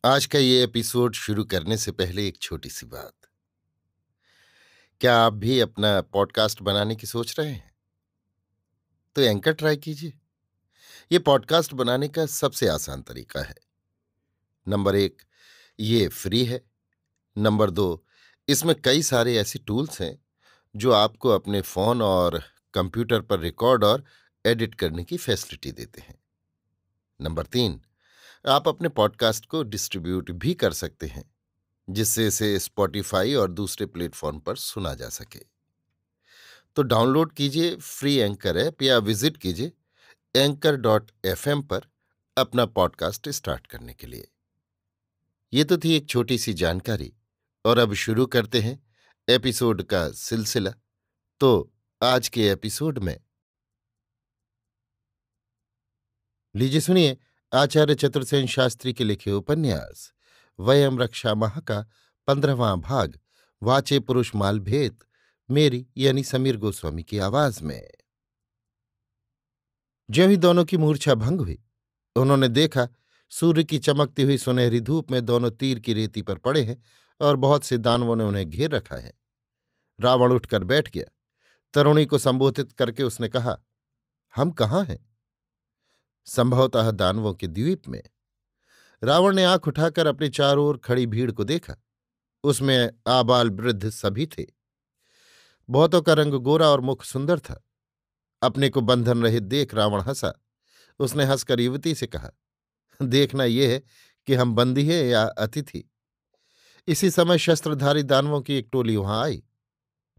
आज का ये एपिसोड शुरू करने से पहले एक छोटी सी बात। क्या आप भी अपना पॉडकास्ट बनाने की सोच रहे हैं? तो एंकर ट्राई कीजिए। ये पॉडकास्ट बनाने का सबसे आसान तरीका है। नंबर 1, ये फ्री है। नंबर 2, इसमें कई सारे ऐसे टूल्स हैं जो आपको अपने फोन और कंप्यूटर पर रिकॉर्ड और एडिट करने की फैसिलिटी देते हैं। नंबर 3, आप अपने पॉडकास्ट को डिस्ट्रीब्यूट भी कर सकते हैं, जिससे इसे स्पॉटिफाई और दूसरे प्लेटफॉर्म पर सुना जा सके। तो डाउनलोड कीजिए फ्री एंकर ऐप या विजिट कीजिए anchor.fm पर अपना पॉडकास्ट स्टार्ट करने के लिए। ये तो थी एक छोटी सी जानकारी, और अब शुरू करते हैं एपिसोड का सिलसिला। तो आज के एपिसोड में लीजिए सुनिए आचार्य चतुर्सेन शास्त्री के लिखे उपन्यास वयम रक्षा माह का 15वां भाग, वाचे पुरुष मालभेद, मेरी यानी समीर गोस्वामी की आवाज में। ज्यों ही दोनों की मूर्छा भंग हुई, उन्होंने देखा सूर्य की चमकती हुई सुनहरी धूप में दोनों तीर की रेती पर पड़े हैं और बहुत से दानवों ने उन्हें घेर रखा है। रावण उठकर बैठ गया। तरुणी को संबोधित करके उसने कहा, हम कहाँ हैं? संभवतः दानवों के द्वीप में। रावण ने आंख उठाकर अपने चारों ओर खड़ी भीड़ को देखा। उसमें आबाल वृद्ध सभी थे। बहुतों का रंग गोरा और मुख सुंदर था। अपने को बंधन रहित देख रावण हंसा। उसने हंसकर युवती से कहा, देखना यह है कि हम बंदी हैं या अतिथि। इसी समय शस्त्रधारी दानवों की एक टोली वहां आई।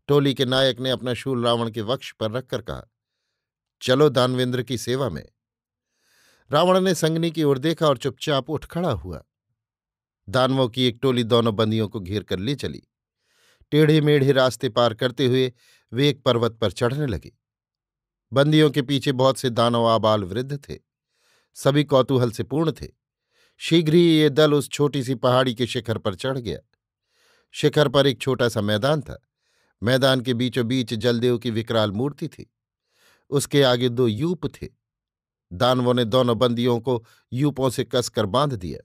टोली के नायक ने अपना शूल रावण के वक्ष पर रखकर कहा, चलो दानवेंद्र की सेवा में। रावण ने संगनी की ओर देखा और चुपचाप उठ खड़ा हुआ। दानवों की एक टोली दोनों बंदियों को घेर कर ले चली। टेढ़े मेढ़े रास्ते पार करते हुए वे एक पर्वत पर चढ़ने लगे। बंदियों के पीछे बहुत से दानव आबाल वृद्ध थे। सभी कौतूहल से पूर्ण थे। शीघ्र ही ये दल उस छोटी सी पहाड़ी के शिखर पर चढ़ गया। शिखर पर एक छोटा सा मैदान था। मैदान के बीचों बीच जलदेव की विकराल मूर्ति थी। उसके आगे 2 यूप थे। दानवों ने दोनों बंदियों को यूपों से कसकर बांध दिया।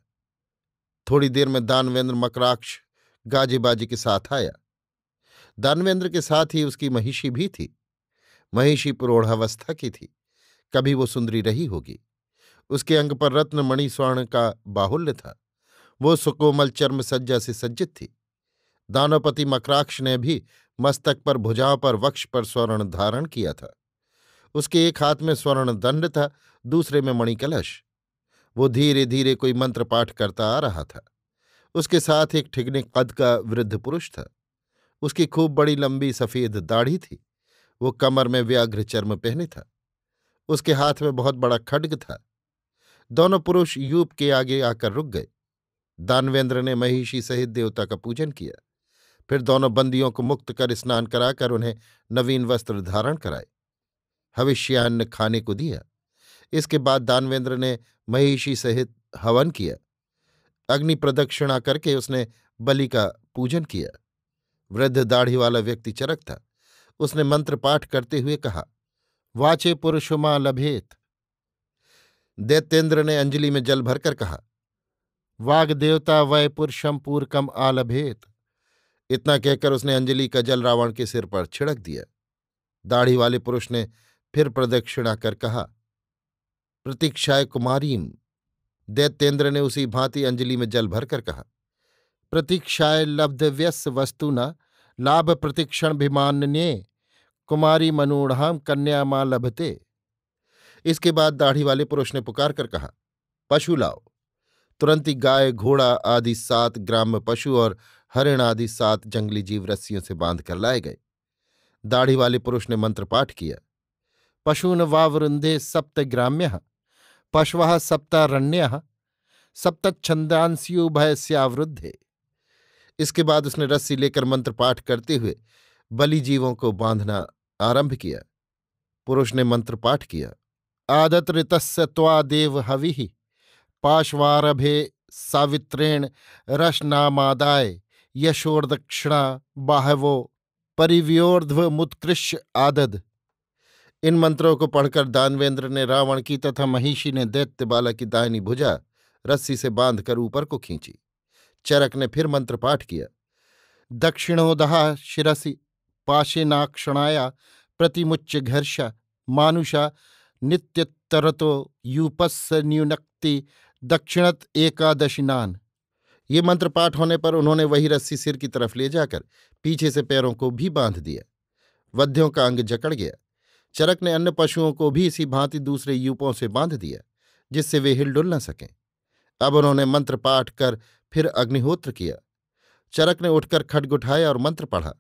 थोड़ी देर में दानवेंद्र मकराक्ष गाजे बाजी के साथ आया। दानवेंद्र के साथ ही उसकी महिषी भी थी। महिषी प्रौढ़ावस्था की थी। कभी वो सुंदरी रही होगी। उसके अंग पर रत्न मणि स्वर्ण का बाहुल्य था। वो सुकोमल चर्म सज्जा से सज्जित थी। दानवपति मकराक्ष ने भी मस्तक पर, भुजाओं पर, वक्ष पर स्वर्ण धारण किया था। उसके एक हाथ में स्वर्ण दंड था, दूसरे में मणिकलश। वो धीरे धीरे कोई मंत्र पाठ करता आ रहा था। उसके साथ एक ठिगने कद का वृद्ध पुरुष था। उसकी खूब बड़ी लंबी सफेद दाढ़ी थी। वो कमर में व्याघ्र चर्म पहने था। उसके हाथ में बहुत बड़ा खड्ग था। दोनों पुरुष यूप के आगे आकर रुक गए। दानवेंद्र ने महिषी सहित देवता का पूजन किया। फिर दोनों बंदियों को मुक्त कर स्नान कराकर उन्हें नवीन वस्त्र धारण कराए। हविष्यान्न खाने को दिया। इसके बाद दानवेंद्र ने महिषी सहित हवन किया। अग्नि प्रदक्षिणा करके उसने बलि का पूजन किया। वृद्ध दाढ़ी वाला व्यक्ति चरक था। उसने मंत्र पाठ करते हुए कहा, वाचे पुरुषुमा लभेत। दैत्येंद्र ने अंजलि में जल भरकर कहा, वाग देवता वय पुरुषम पूरकम आलभेत। इतना कहकर उसने अंजलि का जल रावण के सिर पर छिड़क दिया। दाढ़ी वाले पुरुष ने फिर प्रदक्षिणा कर कहा, प्रतीक्षाय कुमारीम। दैत्येंद्र ने उसी भांति अंजलि में जल भरकर कहा, प्रतीक्षाय लब्धव्यस्य वस्तुना लाभ प्रतीक्षण भिमान्ये कुमारी मनूढ़ाम कन्या मां लभते। इसके बाद दाढ़ी वाले पुरुष ने पुकार कर कहा, पशु लाओ। तुरंत ही गाय, घोड़ा आदि 7 ग्राम्य पशु और हरिण आदि 7 जंगली जीव रस्सियों से बांध कर लाए गए। दाढ़ी वाले पुरुष ने मंत्र पाठ किया, पशून वावृंदे सप्त ग्राम्यः पशवः सप्तारण्यः सप्तच्छन्दांस्युभयस्यावृद्धे। इसके बाद उसने रस्सी लेकर मंत्र पाठ करते हुए बलि जीवों को बांधना आरंभ किया। पुरुष ने मंत्र पाठ किया, आदत ऋतस्य त्वा देव हविः पाशवारभे सावित्रेण रशनामादाय यशोर्दक्षिणा बाहवो परिव्योर्ध्वमुत्कृष्य आदद। इन मंत्रों को पढ़कर दानवेंद्र ने रावण की तथा महिषी ने दैत्य बाला की दाहिनी भुजा रस्सी से बांधकर ऊपर को खींची। चरक ने फिर मंत्रपाठ किया। दक्षिणोदहा शिरसि पाशेनाक्षणाया प्रतिमुच्य घर्षा मानुषा नित्यतरतो यूपस्य न्यूनक्ति दक्षिणत एकादशिनान। ये मंत्रपाठ होने पर उन्होंने वही रस्सी सिर की तरफ ले जाकर पीछे से पैरों को भी बांध दिया। वध्यों का अंग जकड़ गया। चरक ने अन्य पशुओं को भी इसी भांति दूसरे यूपों से बांध दिया, जिससे वे हिलडुल न सकें। अब उन्होंने मंत्र पाठ कर फिर अग्निहोत्र किया। चरक ने उठकर खड्ग उठाया और मंत्र पढ़ा।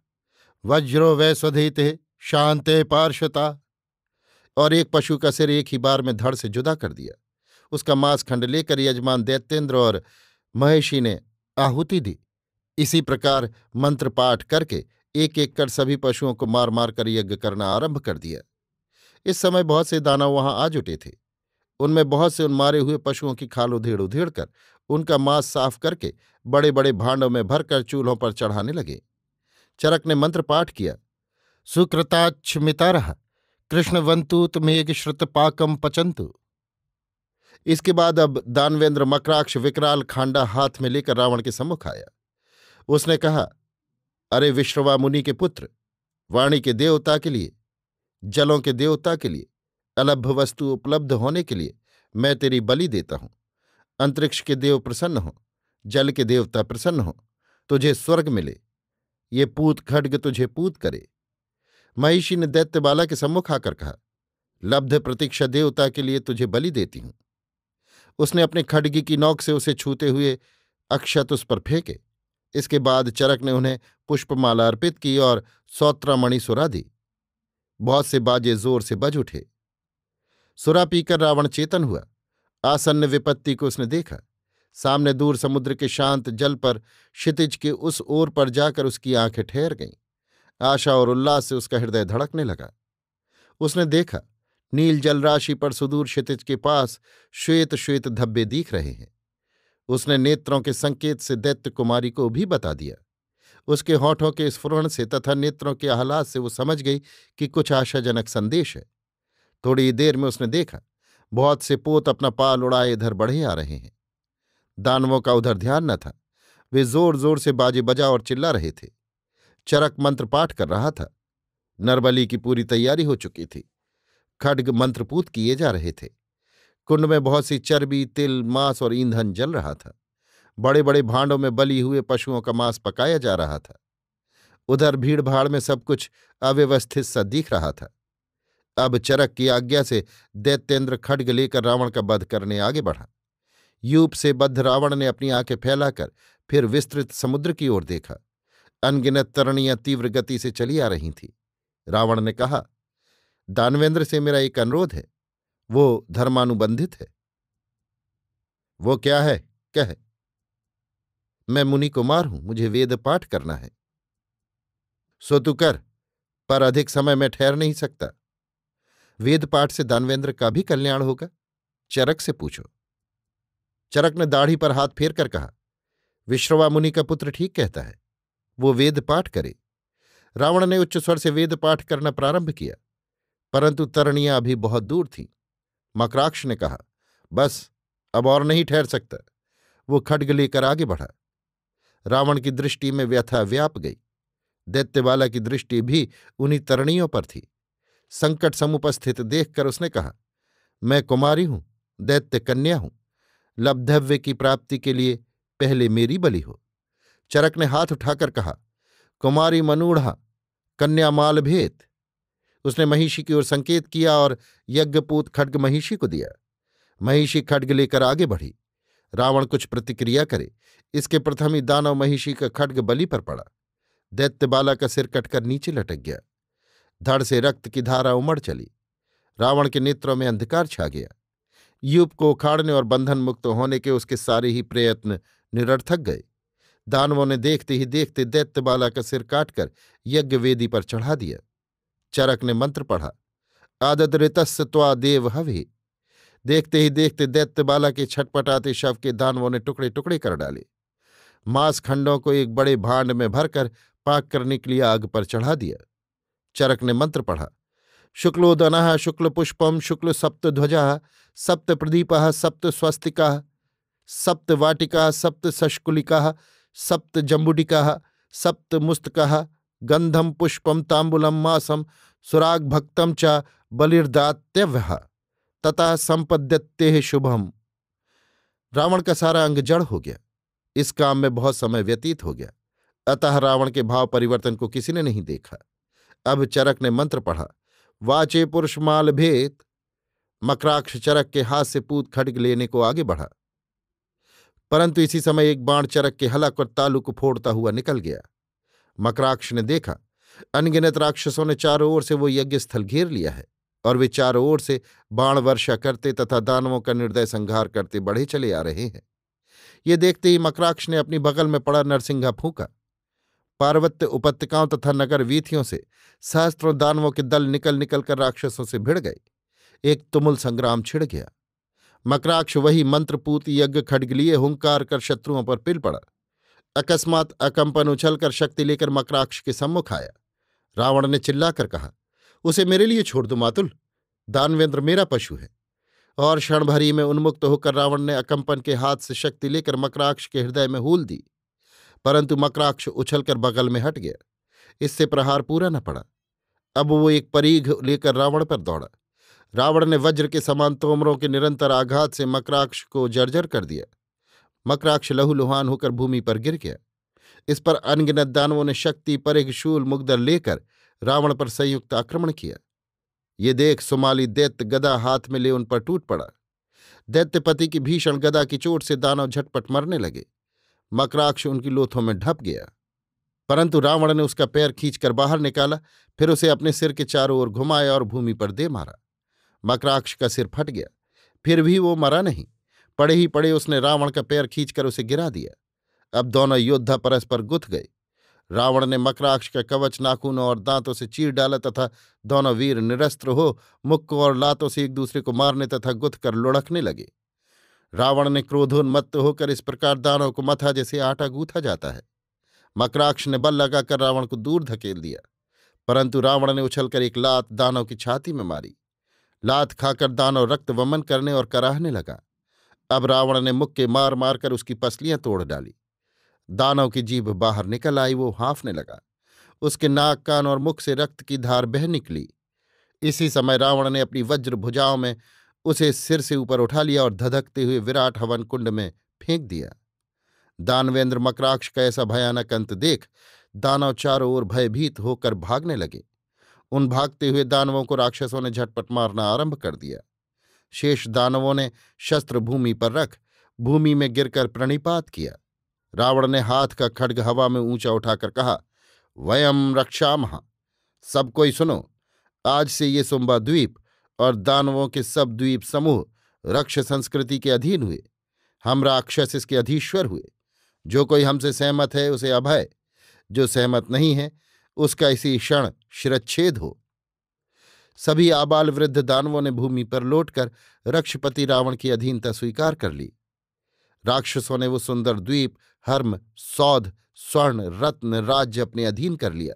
वज्रो वै स्वधेते शांते पार्श्वता। और एक पशु का सिर एक ही बार में धड़ से जुदा कर दिया। उसका मांसखंड लेकर यजमान दैत्येंद्र और महेशी ने आहुति दी। इसी प्रकार मंत्र पाठ करके एक एक कर सभी पशुओं को मार मार कर यज्ञ करना आरंभ कर दिया। इस समय बहुत से दानव वहां आ जुटे थे। उनमें बहुत से उन मारे हुए पशुओं की खाल उधेड़ उधेड़ कर उनका मांस साफ करके बड़े बड़े भांडों में भरकर चूल्हों पर चढ़ाने लगे। चरक ने मंत्र पाठ किया। सुकृताच्छमितारः कृष्णवंतूत मेघ श्रुत पाकम पचंतु। इसके बाद अब दानवेंद्र मकराक्ष विकराल खांडा हाथ में लेकर रावण के सम्मुख आया। उसने कहा, अरे विश्रवा मुनि के पुत्र, वाणी के देवता के लिए, जलों के देवता के लिए, अलभ्य वस्तु उपलब्ध होने के लिए मैं तेरी बलि देता हूं। अंतरिक्ष के देव प्रसन्न हो, जल के देवता प्रसन्न हो, तुझे स्वर्ग मिले। ये पूत खड्ग तुझे पूत करे। महिषी ने दैत्यबाला के सम्मुख आकर कहा, लब्ध प्रतीक्षा देवता के लिए तुझे बलि देती हूं। उसने अपने खड्गी की नोक से उसे छूते हुए अक्षत उस पर फेंके। इसके बाद चरक ने उन्हें पुष्पमाला अर्पित की और सौत्रामणि सुरा दी। बहुत से बाजे जोर से बज उठे। सुरा पीकर रावण चेतन हुआ। आसन्न विपत्ति को उसने देखा। सामने दूर समुद्र के शांत जल पर क्षितिज के उस ओर पर जाकर उसकी आंखें ठहर गईं। आशा और उल्लास से उसका हृदय धड़कने लगा। उसने देखा, नील जलराशि पर सुदूर क्षितिज के पास श्वेत श्वेत धब्बे दिख रहे हैं। उसने नेत्रों के संकेत से दैत्य कुमारी को भी बता दिया। उसके होठों के स्फुरण से तथा नेत्रों के आह्लाद से वो समझ गई कि कुछ आशाजनक संदेश है। थोड़ी देर में उसने देखा, बहुत से पोत अपना पाल उड़ाए इधर बढ़े आ रहे हैं। दानवों का उधर ध्यान न था। वे जोर जोर से बाजे बजा और चिल्ला रहे थे। चरक मंत्र पाठ कर रहा था। नरबली की पूरी तैयारी हो चुकी थी। खड्ग मंत्रपूत किए जा रहे थे। कुंड में बहुत सी चर्बी, तिल, मांस और ईंधन जल रहा था। बड़े बड़े भांडों में बली हुए पशुओं का मांस पकाया जा रहा था। उधर भीड़ भाड़ में सब कुछ अव्यवस्थित सा दिख रहा था। अब चरक की आज्ञा से दैत्येंद्र खड्ग लेकर रावण का वध करने आगे बढ़ा। यूप से बद्ध रावण ने अपनी आंखें फैलाकर फिर विस्तृत समुद्र की ओर देखा। अनगिनत तरणियां तीव्र गति से चली आ रही थीं। रावण ने कहा, दानवेंद्र से मेरा एक अनुरोध है, वो धर्मानुबंधित है। वो क्या है, कह। मैं मुनि कुमार हूं, मुझे वेद पाठ करना है। सो तू कर, पर अधिक समय मैं ठहर नहीं सकता। वेद पाठ से दानवेंद्र का भी कल्याण होगा, चरक से पूछो। चरक ने दाढ़ी पर हाथ फेर कर कहा, विश्रवा मुनि का पुत्र ठीक कहता है, वो वेद पाठ करे। रावण ने उच्च स्वर से वेद पाठ करना प्रारंभ किया, परंतु तरणियां अभी बहुत दूर थीं। मकराक्ष ने कहा, बस अब और नहीं ठहर सकता। वो खड्ग लेकर आगे बढ़ा। रावण की दृष्टि में व्यथा व्याप गई। दैत्यबाला की दृष्टि भी उन्हीं तरणियों पर थी। संकट समुपस्थित देखकर उसने कहा, मैं कुमारी हूं, दैत्य कन्या हूं। लब्धव्य की प्राप्ति के लिए पहले मेरी बलि हो। चरक ने हाथ उठाकर कहा, कुमारी मनूढ़ा कन्या मालभेत। उसने महिषी की ओर संकेत किया और यज्ञपूत खड्ग महिषी को दिया। महिषी खड्ग लेकर आगे बढ़ी। रावण कुछ प्रतिक्रिया करे, इसके प्रथम ही दानव महिषी का खड्ग बलि पर पड़ा। दैत्यबाला का सिर कटकर नीचे लटक गया। धड़ से रक्त की धारा उमड़ चली। रावण के नेत्रों में अंधकार छा गया। यूप को उखाड़ने और बंधन मुक्त होने के उसके सारे ही प्रयत्न निरर्थक गए। दानवों ने देखते ही देखते दैत्यबाला का सिर काटकर यज्ञ वेदी पर चढ़ा दिया। चरक ने मंत्र पढ़ा, आददृतस्य त्वा देव हवि। देखते ही देखते दैत्यबाला के छटपटाते शव के दानवों ने टुकड़े टुकड़े कर डाले। मांस खंडों को एक बड़े भांड में भरकर पाक करने के लिए आग पर चढ़ा दिया। चरक ने मंत्र पढ़ा, शुक्लोदनः शुक्ल पुष्पम शुक्ल सप्त ध्वजा सप्त प्रदीपः सप्त स्वस्तिका सप्त वाटिका सप्त शष्कुलिका सप्त जम्बुडिका सप्त मुस्तका गंधम पुष्पम तांबुलम मासम सुराग भक्तम च बलिर्दात्यव्य तथा संपद्यते शुभम। रावण का सारा अंग जड़ हो गया। इस काम में बहुत समय व्यतीत हो गया, अतः रावण के भाव परिवर्तन को किसी ने नहीं देखा। अब चरक ने मंत्र पढ़ा, वाचे पुरुषमाल भेद। मकराक्ष चरक के हाथ से पूत खड्ग लेने को आगे बढ़ा, परंतु इसी समय एक बाण चरक के हलक और तालू को फोड़ता हुआ निकल गया। मकराक्ष ने देखा, अनगिनत राक्षसों ने चारों ओर से वो यज्ञ स्थल घेर लिया है और वे चारों ओर से बाण वर्षा करते तथा दानवों का निर्दय संहार करते बढ़े चले आ रहे हैं। ये देखते ही मकराक्ष ने अपनी बगल में पड़ा नरसिंगा फूंका। पार्वत्य उपत्यकाओं तथा नगर वीथियों से सहस्त्रों दानवों के दल निकल निकल कर राक्षसों से भिड़ गए। एक तुमुल संग्राम छिड़ गया। मकराक्ष वही मंत्रपूत यज्ञ खड्ग लिए हुंकार कर शत्रुओं पर पिल पड़ा। अकस्मात अकंपन उछलकर शक्ति लेकर मकराक्ष के सम्मुख आया। रावण ने चिल्लाकर कहा, उसे मेरे लिए छोड़ दो मातुल, दानवेंद्र मेरा पशु है। और क्षण भरी में उन्मुक्त होकर रावण ने अकंपन के हाथ से शक्ति लेकर मकराक्ष के हृदय में हूल दी, परंतु मकराक्ष उछलकर बगल में हट गया। इससे प्रहार पूरा न पड़ा। अब वो एक परीघ लेकर रावण पर दौड़ा। रावण ने वज्र के समान तोमरों के निरंतर आघात से मकराक्ष को जर्जर कर दिया। मकराक्ष लहूलुहान होकर भूमि पर गिर गया। इस पर अनगिनत दानवों ने शक्ति परिघ शूल मुग्दर लेकर रावण पर संयुक्त आक्रमण किया। ये देख सुमाली दैत्य गदा हाथ में ले उन पर टूट पड़ा। दैत्यपति की भीषण गदा की चोट से दानव झटपट मरने लगे। मकराक्ष उनकी लोथों में ढप गया, परंतु रावण ने उसका पैर खींचकर बाहर निकाला, फिर उसे अपने सिर के चारों ओर घुमाया और भूमि पर दे मारा। मकराक्ष का सिर फट गया, फिर भी वो मरा नहीं। पड़े ही पड़े उसने रावण का पैर खींचकर उसे गिरा दिया। अब दोनों योद्धा परस्पर गुथ गए। रावण ने मकराक्ष का कवच नाखूनों और दांतों से चीर डाला तथा दोनों वीर निरस्त्र हो मुक्कों और लातों से एक दूसरे को मारने तथा गुथ कर लुढ़कने लगे। रावण ने क्रोधोन्मत्त होकर इस प्रकार दानव को मथा जैसे आटा गूथा जाता है। मकराक्ष ने बल लगाकर रावण को दूर धकेल दिया, परंतु रावण ने उछलकर एक लात दानव की छाती में मारी। लात खाकर दानव रक्त वमन करने और कराहने लगा। अब रावण ने मुक्के मार मारकर उसकी पसलियां तोड़ डाली। दानव की जीभ बाहर निकल आई, वो हाँफने लगा। उसके नाक कान और मुख से रक्त की धार बह निकली। इसी समय रावण ने अपनी वज्र भुजाओं में उसे सिर से ऊपर उठा लिया और धधकते हुए विराट हवन कुंड में फेंक दिया। दानवेंद्र मकराक्ष का ऐसा भयानक अंत देख दानव चारों ओर भयभीत होकर भागने लगे। उन भागते हुए दानवों को राक्षसों ने झटपट मारना आरंभ कर दिया। शेष दानवों ने शस्त्र भूमि पर रख भूमि में गिरकर प्रणिपात किया। रावण ने हाथ का खड्ग हवा में ऊंचा उठाकर कहा, वयम रक्षामः। सब कोई सुनो, आज से ये सुंबा द्वीप और दानवों के सब द्वीप समूह रक्ष संस्कृति के अधीन हुए। हम राक्षस इसके अधीश्वर हुए। जो कोई हमसे सहमत है उसे अभय, जो सहमत नहीं है उसका इसी क्षण शिरच्छेद हो। सभी आबाल वृद्ध दानवों ने भूमि पर लौटकर रक्षपति रावण की अधीनता स्वीकार कर ली। राक्षसों ने वो सुंदर द्वीप हर्म सौध स्वर्ण रत्न राज्य अपने अधीन कर लिया।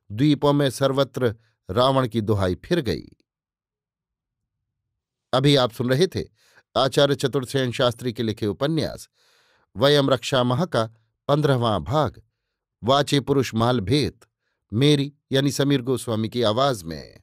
द्वीपों में सर्वत्र रावण की दुहाई फिर गई। अभी आप सुन रहे थे आचार्य चतुर्सेन शास्त्री के लिखे उपन्यास वयम रक्षामः का 15वां भाग, वाचे पुरुष माल भेद, मेरी यानी समीर गोस्वामी की आवाज में।